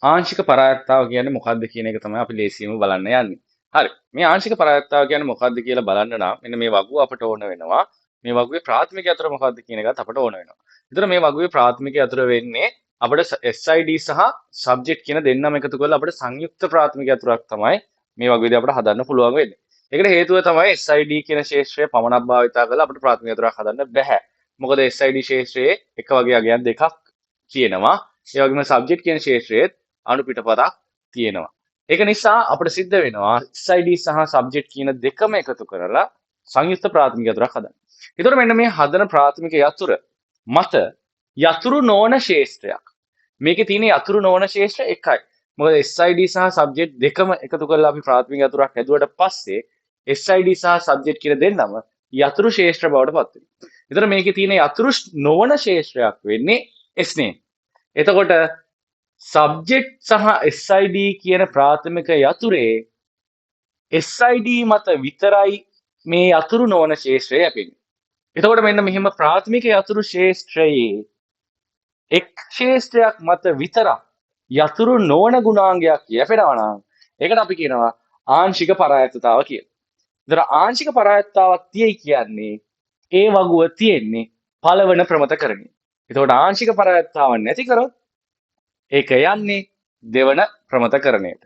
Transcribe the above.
ආංශික පරායත්තාව කියන්නේ මොකක්ද කියන එක තමයි අපි ලේසියෙන්ම බලන්න යන්නේ. හරි. මේ ආංශික පරායත්තාව කියන්නේ මොකක්ද කියලා බලන්න නම් මෙන්න මේ වගුව අපට ඕන වෙනවා. මේ වගුවේ ප්‍රාථමික අතර මොකක්ද කියන එකත් අපට ඕන වෙනවා. ඒතර මේ වගුවේ ප්‍රාථමික අතර වෙන්නේ අපිට SID සහ subject කියන දෙන්නම එකතු කරලා අපිට සංයුක්ත ප්‍රාථමික අතුරක් තමයි මේ වගුවේදී අපිට හදන්න පුළුවන් වෙන්නේ. ඒකට හේතුව තමයි SID කියන ශේෂ්ත්‍රය පමණක් භාවිතා කරලා අපිට ප්‍රාථමික අතුරක් හදන්න බෑ. මොකද SID ශේෂ්ත්‍රයේ එක වගේ අගයන් දෙකක් තියෙනවා. ඒ වගේම subject කියන ශේෂ්ත්‍රයේත් අණු පිටපතක් තියෙනවා. ඒක නිසා අපිට සිද්ධ වෙනවා SID සහ subject කියන දෙකම එකතු කරලා සංයුක්ත ප්‍රාථමික යතුරක් හදන්න. ඒතකොට මෙන්න මේ හදන ප්‍රාථමික යතුර මත යතුරු නොවන ශේෂ්ත්‍රයක්. මේකේ තියෙන යතුරු නොවන ශේෂ්ත්‍ර එකයි. මොකද SID සහ subject දෙකම එකතු කරලා අපි ප්‍රාථමික යතුරක් හැදුවට පස්සේ SID සහ subject කියන දෙන්නම යතුරු ශේෂ්ත්‍ර බවට පත් වෙනවා. ඒතර මේකේ තියෙන යතුරු නොවන ශේෂ්ත්‍රයක් වෙන්නේ S නේ. එතකොට සබ්ජෙක්ට් සහ SID කියන ප්‍රාථමික යතුරේ SID මත විතරයි මේ යතුරු නොවන ශේෂ්ත්‍රය යැපෙන්නේ. එතකොට මෙන්න මෙහෙම ප්‍රාථමික යතුරු ශේෂ්ත්‍රයේ එක් ශේෂ්ත්‍රයක් මත විතරක් යතුරු නොවන ගුණාංගයක් යැපෙනවා නම් ඒකට අපි කියනවා ආංශික පරායත්තතාව කියලා. ඒතර ආංශික පරායත්තතාවක් තියෙයි කියන්නේ ඒ වගුව තියෙන්නේ පළවන ප්‍රමතකරණය. එතකොට ආංශික පරායත්තතාවක් නැති කරොත් ඒක යන්නේ දෙවන ප්‍රමතකරණයට.